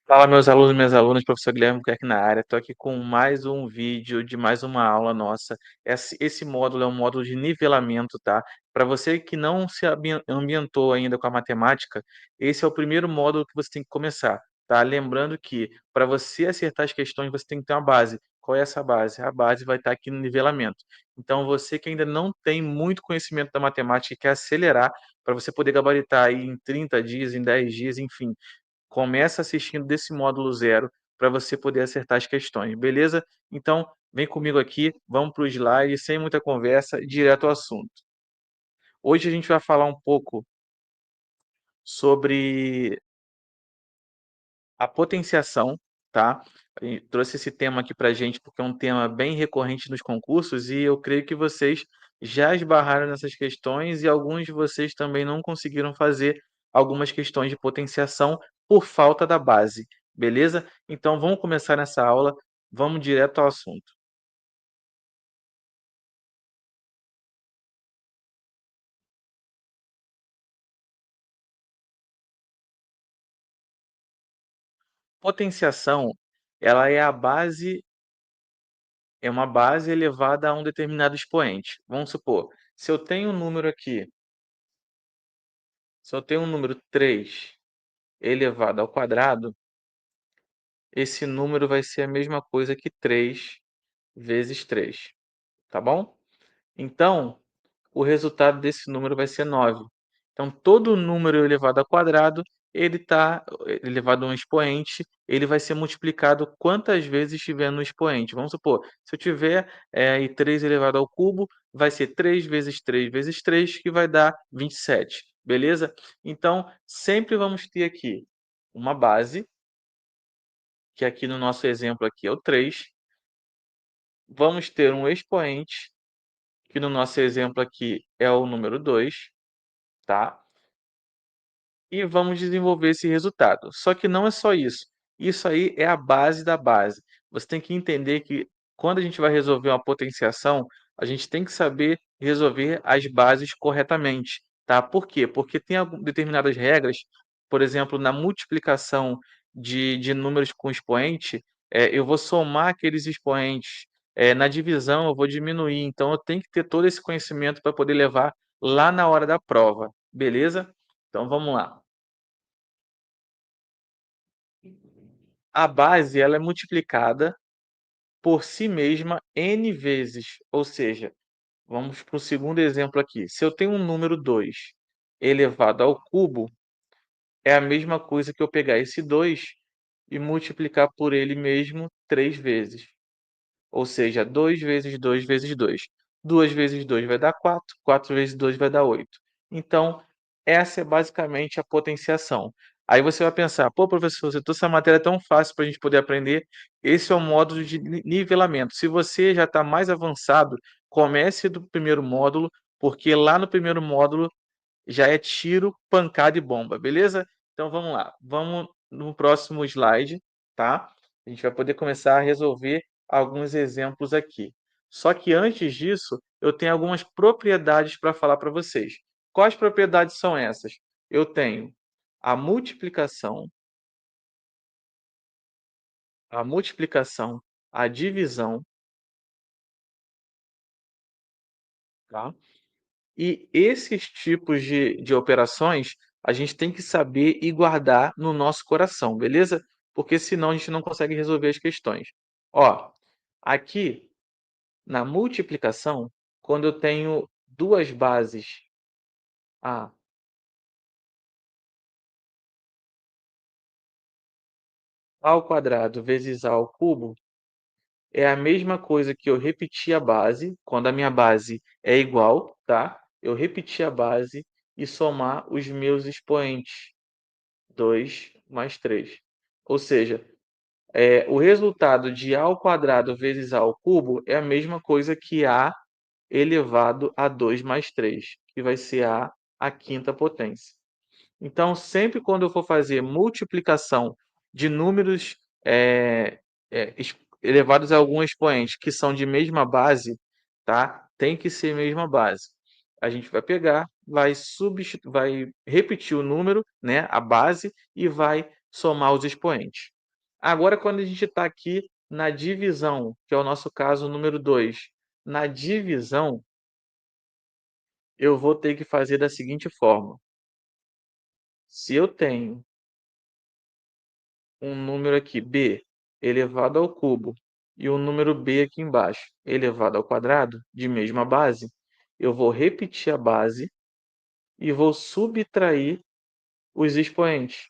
Fala meus alunos e minhas alunas, professor Guilherme Buquerque na área, estou aqui com mais um vídeo de mais uma aula nossa. Esse módulo é um módulo de nivelamento, tá? Para você que não se ambientou ainda com a matemática, esse é o primeiro módulo que você tem que começar, tá? Lembrando que para você acertar as questões, você tem que ter uma base. Qual é essa base? A base vai estar aqui no nivelamento. Então você que ainda não tem muito conhecimento da matemática e quer acelerar, para você poder gabaritar aí em 30 dias, em 10 dias, enfim, começa assistindo desse módulo zero para você poder acertar as questões, beleza? Então, vem comigo aqui, vamos para o slide, sem muita conversa, direto ao assunto. Hoje a gente vai falar um pouco sobre a potenciação, tá? E trouxe esse tema aqui para a gente porque é um tema bem recorrente nos concursos e eu creio que vocês já esbarraram nessas questões e alguns de vocês também não conseguiram fazer algumas questões de potenciação por falta da base, beleza? Então vamos começar nessa aula, vamos direto ao assunto. Potenciação, ela é uma base elevada a um determinado expoente. Vamos supor, se eu tenho um número aqui, se eu tenho um número 3 elevado ao quadrado, esse número vai ser a mesma coisa que 3 vezes 3, tá bom? Então, o resultado desse número vai ser 9. Então, todo número elevado ao quadrado, ele está elevado a um expoente, ele vai ser multiplicado quantas vezes estiver no expoente. Vamos supor, se eu tiver aí 3 elevado ao cubo, vai ser 3 vezes 3 vezes 3, que vai dar 27, beleza? Então, sempre vamos ter aqui uma base, que aqui no nosso exemplo aqui é o 3. Vamos ter um expoente, que no nosso exemplo aqui é o número 2, tá? E vamos desenvolver esse resultado. Só que não é só isso. Isso aí é a base da base. Você tem que entender que quando a gente vai resolver uma potenciação, a gente tem que saber resolver as bases corretamente, tá? Por quê? Porque tem determinadas regras, por exemplo, na multiplicação de números com expoente, eu vou somar aqueles expoentes. Na divisão eu vou diminuir, então eu tenho que ter todo esse conhecimento para poder levar lá na hora da prova, beleza? Então vamos lá. A base ela é multiplicada por si mesma "n" vezes, ou seja, vamos para o segundo exemplo aqui, se eu tenho um número 2 elevado ao cubo, é a mesma coisa que eu pegar esse 2 e multiplicar por ele mesmo 3 vezes. Ou seja, 2 vezes 2 vezes 2. 2 vezes 2 vai dar 4, 4 vezes 2 vai dar 8. Então, essa é basicamente a potenciação. Aí você vai pensar: "Pô, professor, você trouxe essa matéria tão fácil para a gente poder aprender". Esse é o módulo de nivelamento. Se você já está mais avançado, comece do primeiro módulo, porque lá no primeiro módulo já é tiro, pancada e bomba, beleza? Então vamos lá, vamos no próximo slide, tá? A gente vai poder começar a resolver alguns exemplos aqui. Só que antes disso, eu tenho algumas propriedades para falar para vocês. Quais propriedades são essas? Eu tenho a multiplicação, a divisão, tá? E esses tipos de operações, a gente tem que saber e guardar no nosso coração, beleza? Porque senão a gente não consegue resolver as questões. Ó, aqui na multiplicação, quando eu tenho duas bases, a ao quadrado vezes a ao cubo, é a mesma coisa que eu repetir a base, quando a minha base é igual, tá? Eu repetir a base e somar os meus expoentes, 2 mais 3. Ou seja, o resultado de A ao quadrado vezes A ao cubo é a mesma coisa que A elevado a 2 mais 3, que vai ser A à quinta potência. Então, sempre quando eu for fazer multiplicação de números elevados a algum expoente que são de mesma base, tá? Tem que ser mesma base. A gente vai pegar, vai repetir o número, né, a base, e vai somar os expoentes. Agora quando a gente está aqui na divisão, que é o nosso caso número 2, na divisão, eu vou ter que fazer da seguinte forma: se eu tenho um número aqui b elevado ao cubo e um número b aqui embaixo elevado ao quadrado, de mesma base, eu vou repetir a base e vou subtrair os expoentes.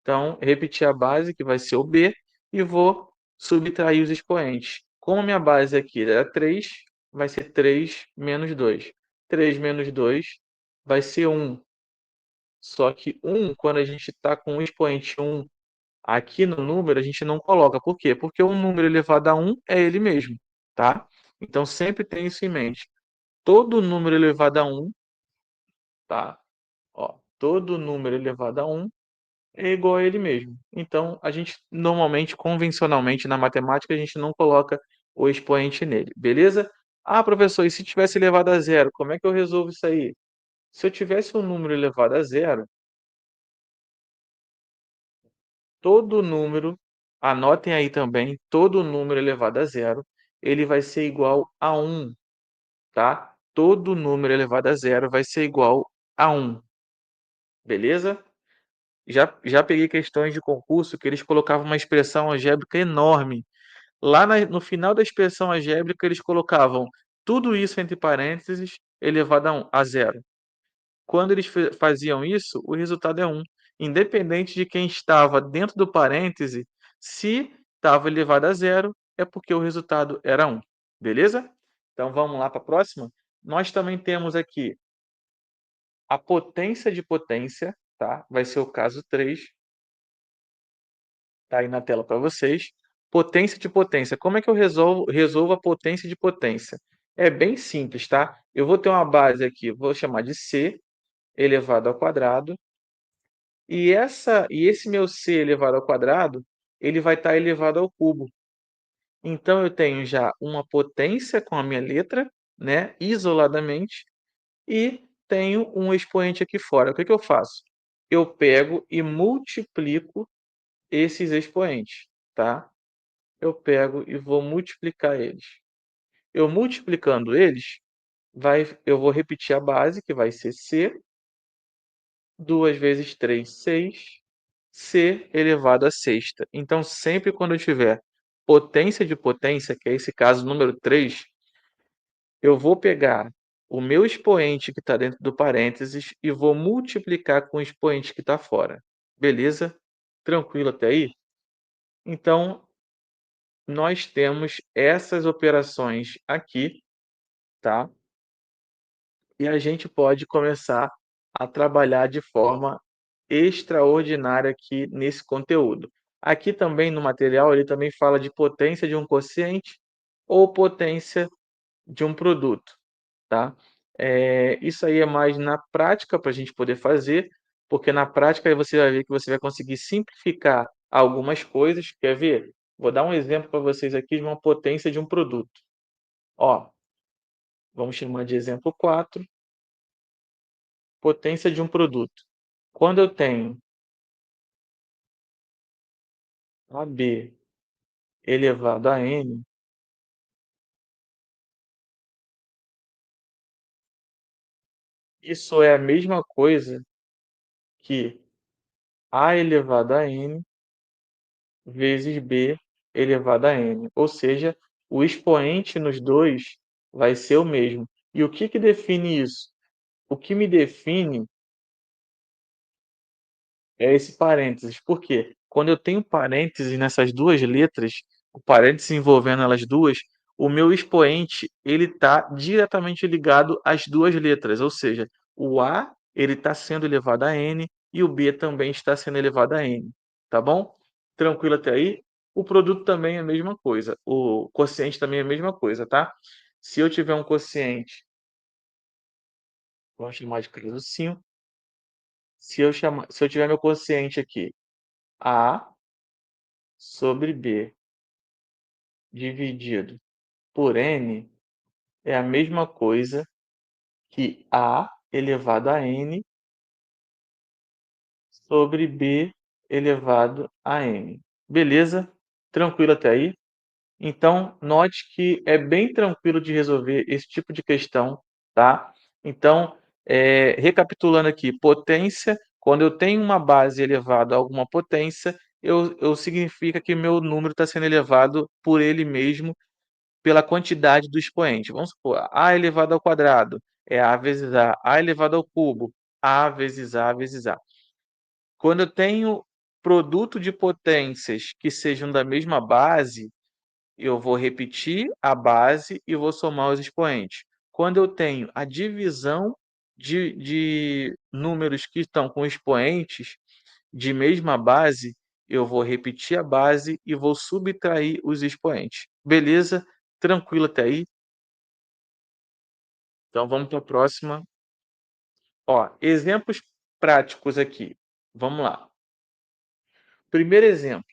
Então, repetir a base, que vai ser o b, e vou subtrair os expoentes. Como a minha base aqui era 3, vai ser 3 menos 2. 3 menos 2 vai ser 1. Só que 1, quando a gente está com o expoente 1 aqui no número, a gente não coloca. Por quê? Porque um número elevado a 1 é ele mesmo, tá? Então, sempre tenha isso em mente. Todo número elevado a 1, tá? Ó, todo número elevado a 1 é igual a ele mesmo. Então, a gente normalmente, convencionalmente, na matemática, a gente não coloca o expoente nele, beleza? Ah, professor, e se tivesse elevado a zero, como é que eu resolvo isso aí? Se eu tivesse um número elevado a zero, todo número, anotem aí também, todo número elevado a zero, ele vai ser igual a 1, tá? Todo número elevado a zero vai ser igual a 1, beleza? Já peguei questões de concurso que eles colocavam uma expressão algébrica enorme. Lá no final da expressão algébrica, eles colocavam tudo isso entre parênteses elevado a zero. Quando eles faziam isso, o resultado é 1. Independente de quem estava dentro do parêntese, se estava elevado a zero, é porque o resultado era 1. Beleza? Então vamos lá para a próxima? Nós também temos aqui a potência de potência, tá? Vai ser o caso 3. Tá aí na tela para vocês. Potência de potência. Como é que eu resolvo a potência de potência? É bem simples, tá? Eu vou ter uma base aqui, vou chamar de c elevado ao quadrado, e esse meu c elevado ao quadrado, ele vai estar elevado ao cubo. Então eu tenho já uma potência com a minha letra, né, isoladamente, e tenho um expoente aqui fora. O que que eu faço? Eu pego e multiplico esses expoentes, tá? Eu pego e vou multiplicar eles. Eu multiplicando eles, eu vou repetir a base, que vai ser c, 2 vezes 3, 6, c elevado à sexta. Então, sempre quando eu tiver potência de potência, que é esse caso número 3, eu vou pegar o meu expoente que está dentro do parênteses e vou multiplicar com o expoente que está fora. Beleza? Tranquilo até aí? Então, nós temos essas operações aqui, tá? E a gente pode começar a trabalhar de forma extraordinária aqui nesse conteúdo. Aqui também no material, ele também fala de potência de um quociente ou potência de um produto, tá? Isso aí é mais na prática para a gente poder fazer, porque na prática aí você vai ver que você vai conseguir simplificar algumas coisas. Quer ver? Vou dar um exemplo para vocês aqui de uma potência de um produto. Ó, vamos chamar de exemplo 4. Potência de um produto. Quando eu tenho AB elevado a N, isso é a mesma coisa que A elevado a N vezes B elevado a N. Ou seja, o expoente nos dois vai ser o mesmo. E o que que define isso? O que me define é esse parênteses. Por quê? Quando eu tenho parênteses nessas duas letras, o parênteses envolvendo elas duas, o meu expoente ele está diretamente ligado às duas letras, ou seja, o A ele está sendo elevado a N e o B também está sendo elevado a N, tá bom? Tranquilo até aí? O produto também é a mesma coisa, o quociente também é a mesma coisa, tá? Se eu tiver um quociente, vamos chamar de caso 5, se eu tiver meu quociente aqui, A sobre B dividido por N é a mesma coisa que A elevado a N sobre B elevado a n. Beleza? Tranquilo até aí? Então, note que é bem tranquilo de resolver esse tipo de questão, tá? Então, recapitulando aqui, potência, quando eu tenho uma base elevada a alguma potência, eu significa que meu número está sendo elevado por ele mesmo, pela quantidade do expoente. Vamos supor, a elevado ao quadrado é a vezes a elevado ao cubo, a vezes a vezes a. Quando eu tenho produto de potências que sejam da mesma base, eu vou repetir a base e vou somar os expoentes. Quando eu tenho a divisão de números que estão com expoentes de mesma base, eu vou repetir a base e vou subtrair os expoentes. Beleza? Tranquilo até aí? Então vamos para a próxima. Ó, exemplos práticos aqui. Vamos lá. Primeiro exemplo,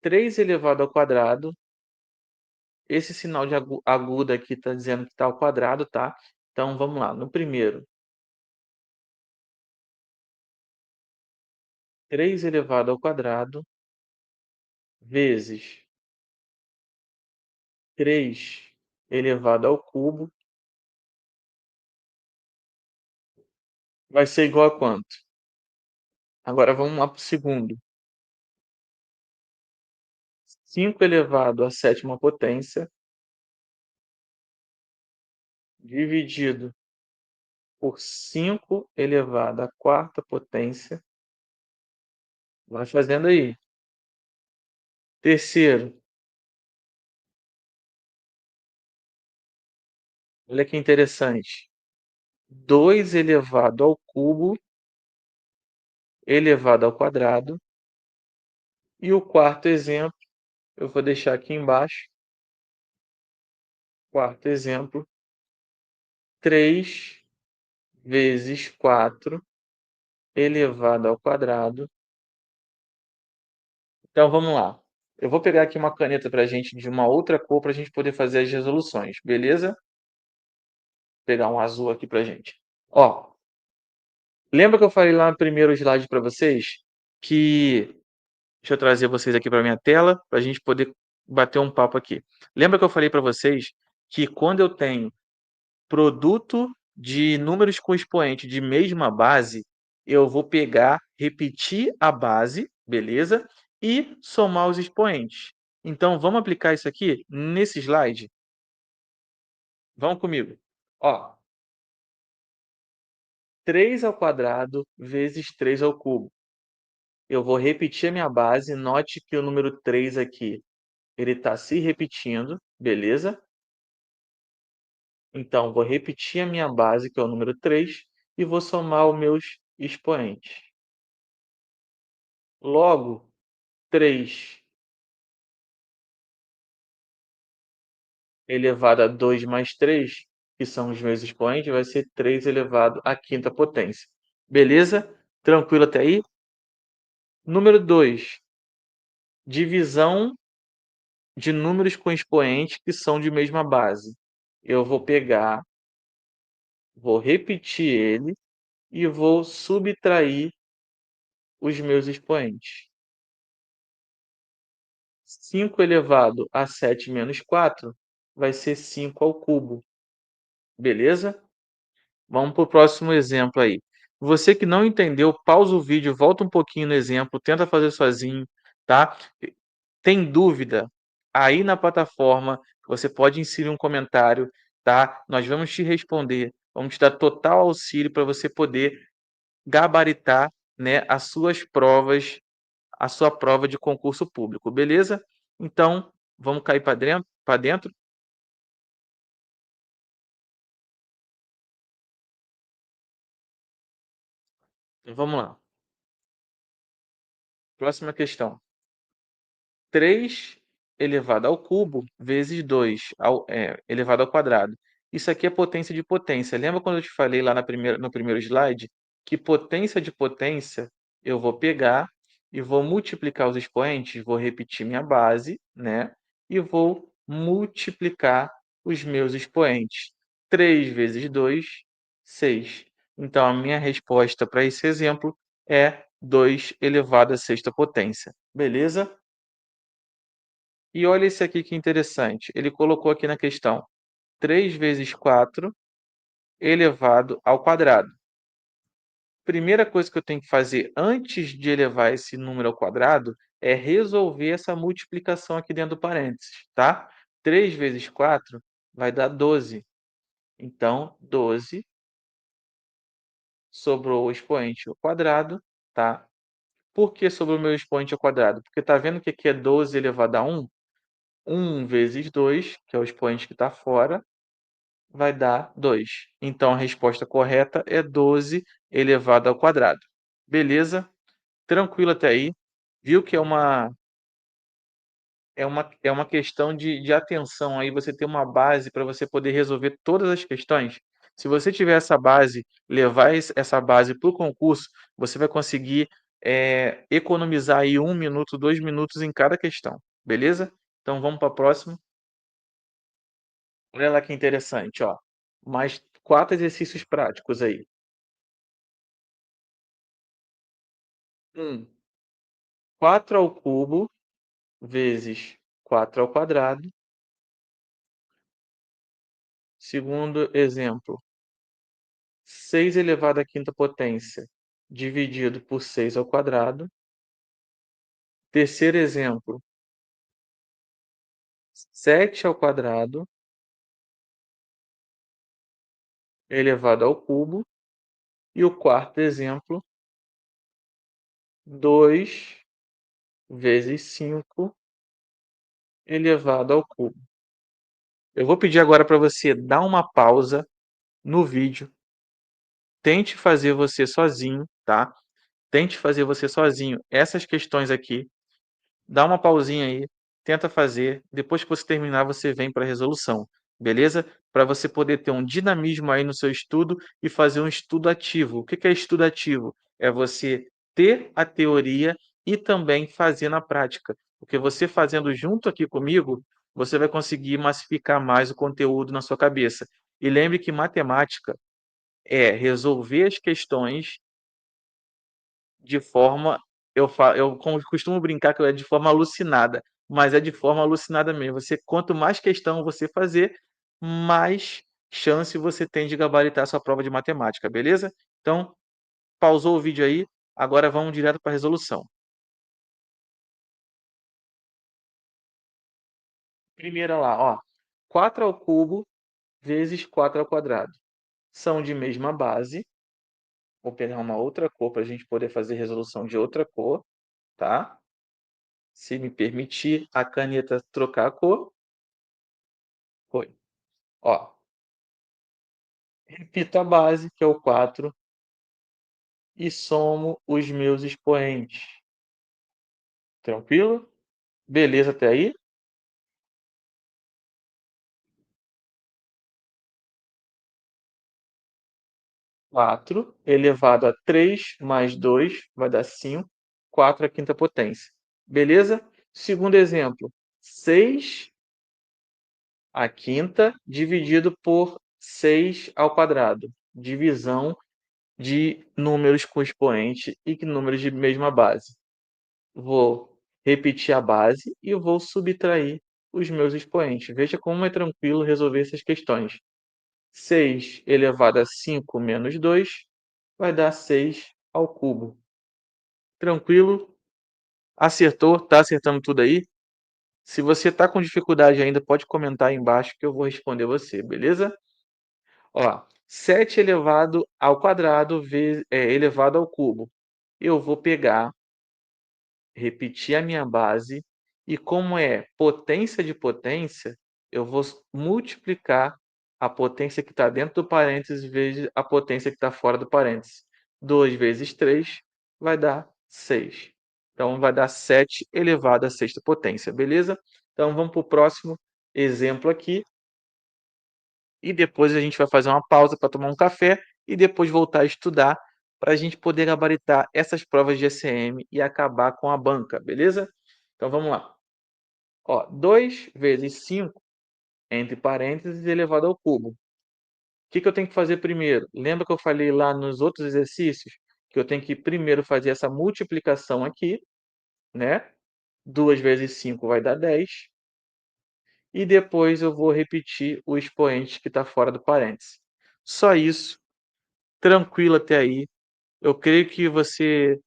3 elevado ao quadrado. Esse sinal de agudo aqui está dizendo que está ao quadrado, tá? Então vamos lá, no primeiro, 3 elevado ao quadrado vezes 3 elevado ao cubo vai ser igual a quanto? Agora vamos lá para o segundo. 5 elevado à sétima potência dividido por 5 elevado à quarta potência. Vai fazendo aí. Terceiro, olha que interessante. 2 elevado ao cubo elevado ao quadrado. E o quarto exemplo, eu vou deixar aqui embaixo. Quarto exemplo, 3 vezes 4 elevado ao quadrado. Então vamos lá. Eu vou pegar aqui uma caneta para a gente de uma outra cor para a gente poder fazer as resoluções, beleza? Vou pegar um azul aqui para a gente. Ó, lembra que eu falei lá no primeiro slide para vocês que deixa eu trazer vocês aqui para minha tela para a gente poder bater um papo aqui. Lembra que eu falei para vocês que quando eu tenho produto de números com expoente de mesma base, eu vou pegar, repetir a base, beleza? E somar os expoentes. Então, vamos aplicar isso aqui nesse slide? Vão comigo. Ó, 3 ao quadrado vezes 3 ao cubo. Eu vou repetir a minha base. Note que o número 3 aqui, ele está se repetindo, beleza? Então, vou repetir a minha base, que é o número 3, e vou somar os meus expoentes. Logo, 3 elevado a 2 mais 3, que são os meus expoentes, vai ser 3 elevado à quinta potência. Beleza? Tranquilo até aí? Número 2, divisão de números com expoentes que são de mesma base. Eu vou pegar, vou repetir ele e vou subtrair os meus expoentes. 5 elevado a 7 menos 4 vai ser 5 ao cubo. Beleza? Vamos para o próximo exemplo aí. Você que não entendeu, pausa o vídeo, volta um pouquinho no exemplo, tenta fazer sozinho, tá? Tem dúvida? Aí na plataforma, você pode inserir um comentário, tá? Nós vamos te responder, vamos te dar total auxílio para você poder gabaritar, né, as suas provas, a sua prova de concurso público, beleza? Então, vamos cair para dentro, para dentro? Então, vamos lá. Próxima questão. 3 elevado ao cubo vezes 2 elevado ao quadrado. Isso aqui é potência de potência. Lembra quando eu te falei lá no primeiro slide que potência de potência eu vou pegar e vou multiplicar os expoentes, vou repetir minha base, né? E vou multiplicar os meus expoentes. 3 vezes 2, 6. Então, a minha resposta para esse exemplo é 2 elevado à sexta potência, beleza? E olha esse aqui que interessante, ele colocou aqui na questão 3 vezes 4 elevado ao quadrado. Primeira coisa que eu tenho que fazer antes de elevar esse número ao quadrado é resolver essa multiplicação aqui dentro do parênteses, tá? 3 vezes 4 vai dar 12. Então, 12 sobrou o expoente ao quadrado, tá? Por que sobrou o meu expoente ao quadrado? Porque tá vendo que aqui é 12 elevado a 1? 1 vezes 2, que é o expoente que está fora, vai dar 2. Então, a resposta correta é 12 elevado ao quadrado. Beleza? Tranquilo até aí. Viu que é uma questão de atenção aí, você ter uma base para você poder resolver todas as questões. Se você tiver essa base, levar essa base para o concurso, você vai conseguir economizar aí 1 minuto, 2 minutos em cada questão. Beleza? Então vamos para a próxima. Olha lá que interessante, ó. Mais 4 exercícios práticos aí. 1, 4 ao cubo vezes 4 ao quadrado. Segundo exemplo, 6 elevado à quinta potência dividido por 6 ao quadrado. Terceiro exemplo, 7 ao quadrado elevado ao cubo. E o quarto exemplo, 2 vezes 5 elevado ao cubo. Eu vou pedir agora para você dar uma pausa no vídeo, tente fazer você sozinho, tá? Tente fazer você sozinho essas questões aqui. Dá uma pausinha aí, tenta fazer, depois que você terminar, você vem para a resolução, beleza? Para você poder ter um dinamismo aí no seu estudo e fazer um estudo ativo. O que que é estudo ativo? É você ter a teoria e também fazer na prática, porque você fazendo junto aqui comigo, você vai conseguir massificar mais o conteúdo na sua cabeça. E lembre que matemática é resolver as questões de forma eu costumo brincar que é de forma alucinada, mas é de forma alucinada mesmo. Quanto mais questão você fazer, mais chance você tem de gabaritar sua prova de matemática, beleza? Então, pausou o vídeo aí, agora vamos direto para a resolução. Primeira lá, ó, 4 ao cubo vezes 4 ao quadrado. São de mesma base. Vou pegar uma outra cor para a gente poder fazer resolução de outra cor, tá? Se me permitir a caneta trocar a cor. Foi. Ó, repito a base, que é o 4, e somo os meus expoentes. Tranquilo? Beleza até aí? 4 elevado a 3 mais 2 vai dar 5. 4 à quinta potência. Beleza? Segundo exemplo, 6 à quinta dividido por 6 ao quadrado. Divisão de números com expoente e números de mesma base. Vou repetir a base e vou subtrair os meus expoentes. Veja como é tranquilo resolver essas questões. 6 elevado a 5 menos 2 vai dar 6 ao cubo. Tranquilo? Acertou? Tá acertando tudo aí? Se você está com dificuldade ainda, pode comentar aí embaixo que eu vou responder você, beleza? Ó, 7 elevado ao quadrado elevado ao cubo. Eu vou pegar, repetir a minha base e, como é potência de potência, eu vou multiplicar a potência que está dentro do parênteses vezes a potência que está fora do parênteses. 2 vezes 3 vai dar 6. Então, vai dar 7 elevado à sexta potência, beleza? Então, vamos para o próximo exemplo aqui. E depois a gente vai fazer uma pausa para tomar um café e depois voltar a estudar para a gente poder gabaritar essas provas de ECM e acabar com a banca, beleza? Então vamos lá. Ó, 2 vezes 5, entre parênteses, elevado ao cubo. O que que eu tenho que fazer primeiro? Lembra que eu falei lá nos outros exercícios? que eu tenho que primeiro fazer essa multiplicação aqui, né, 2 vezes 5 vai dar 10, e depois eu vou repetir o expoente que está fora do parêntese. Só isso, tranquilo até aí. Eu creio que você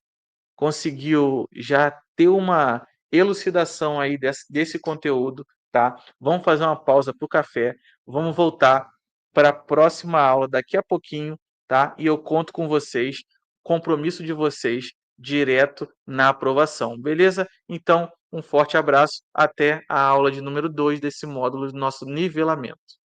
conseguiu já ter uma elucidação aí desse conteúdo, tá? Vamos fazer uma pausa para o café, vamos voltar para a próxima aula daqui a pouquinho, tá? E eu conto com vocês, compromisso de vocês direto na aprovação, beleza? Então, um forte abraço, até a aula de número 2 desse módulo do nosso nivelamento.